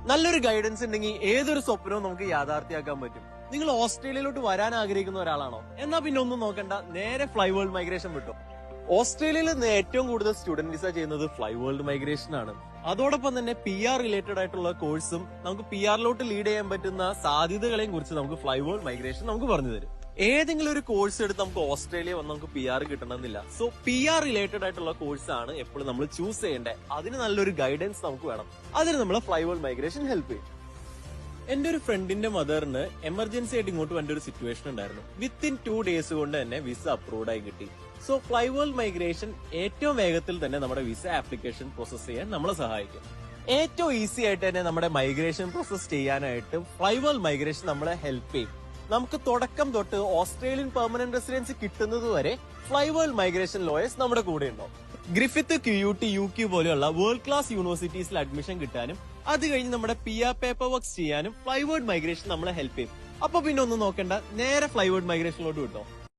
നല്ലൊരു ഗൈഡൻസ് ഉണ്ടെങ്കിൽ ഏതൊരു സ്വപ്നവും നമുക്ക് യാഥാർത്ഥ്യമാക്കാൻ പറ്റും. നിങ്ങൾ ഓസ്ട്രേലിയയിലോട്ട് വരാൻ ആഗ്രഹിക്കുന്ന ഒരാളാണോ? എന്നാ പിന്നെ ഒന്നും നോക്കണ്ട, നേരെ ഫ്ലൈ വേൾഡ് മൈഗ്രേഷൻ വിട്ടു. ഓസ്ട്രേലിയയിൽ നിന്ന് ഏറ്റവും കൂടുതൽ സ്റ്റുഡന്റ് വിസ ചെയ്യുന്നത് ഫ്ലൈ വേൾഡ് മൈഗ്രേഷൻ ആണ്. അതോടൊപ്പം തന്നെ PR റിലേറ്റഡ് ആയിട്ടുള്ള കോഴ്സും നമുക്ക് PR ലീഡ് ചെയ്യാൻ പറ്റുന്ന സാധ്യതകളെയും കുറിച്ച് നമുക്ക് ഫ്ലൈ വേൾഡ് മൈഗ്രേഷൻ നമുക്ക് പറഞ്ഞു തരും. ഏതെങ്കിലും ഒരു കോഴ്സ് എടുത്ത് നമുക്ക് ഓസ്ട്രേലിയ വന്ന് നമുക്ക് PR കിട്ടണമെന്നില്ല. സോ PR റിലേറ്റഡ് ആയിട്ടുള്ള കോഴ്സ് ആണ് എപ്പോഴും നമ്മൾ ചൂസ് ചെയ്യേണ്ടത്. അതിന് നല്ലൊരു ഗൈഡൻസ് നമുക്ക് വേണം. അതിന് നമ്മൾ ഫ്ലൈ വേൾഡ് മൈഗ്രേഷൻ ഹെൽപ്പ് ചെയ്യും. എന്റെ ഒരു ഫ്രണ്ടിന്റെ മദറിന് എമർജൻസി ആയിട്ട് ഇങ്ങോട്ട് വേണ്ട ഒരു സിറ്റുവേഷൻ ഉണ്ടായിരുന്നു. വിത്തിൻ 2 ഡേയ്സ് കൊണ്ട് തന്നെ വിസ അപ്രൂവ്ഡ് ആയി കിട്ടി. സോ ഫ്ലൈ വേൾഡ് മൈഗ്രേഷൻ ഏറ്റവും വേഗത്തിൽ തന്നെ നമ്മുടെ വിസ ആപ്ലിക്കേഷൻ പ്രോസസ് ചെയ്യാൻ നമ്മളെ സഹായിക്കും. ഏറ്റവും ഈസി ആയിട്ട് തന്നെ നമ്മുടെ മൈഗ്രേഷൻ പ്രോസസ് ചെയ്യാനായിട്ട് ഫ്ലൈ വേൾഡ് മൈഗ്രേഷൻ നമ്മളെ ഹെൽപ്പ് ചെയ്യും. നമുക്ക് തുടക്കം തൊട്ട് ഓസ്ട്രേലിയൻ പെർമനന്റ് റെസിഡൻസി കിട്ടുന്നത് വരെ ഫ്ലൈ വേൾഡ് മൈഗ്രേഷൻ ലോയേഴ്സ് നമ്മുടെ കൂടെ ഉണ്ടാവും. ഗ്രിഫിത്ത്, QUT, UQ പോലെയുള്ള വേൾഡ് ക്ലാസ് യൂണിവേഴ്സിറ്റീസിൽ അഡ്മിഷൻ കിട്ടാനും അത് കഴിഞ്ഞ് നമ്മുടെ PR പേപ്പർ വർക്ക്സ് ചെയ്യാനും ഫ്ലൈ വേൾഡ് മൈഗ്രേഷൻ നമ്മളെ ഹെൽപ്പ് ചെയ്യും. അപ്പൊ പിന്നെ ഒന്നും നോക്കണ്ട, നേരെ ഫ്ലൈ വേൾഡ് മൈഗ്രേഷനിലോട്ട് വിട്ടോ.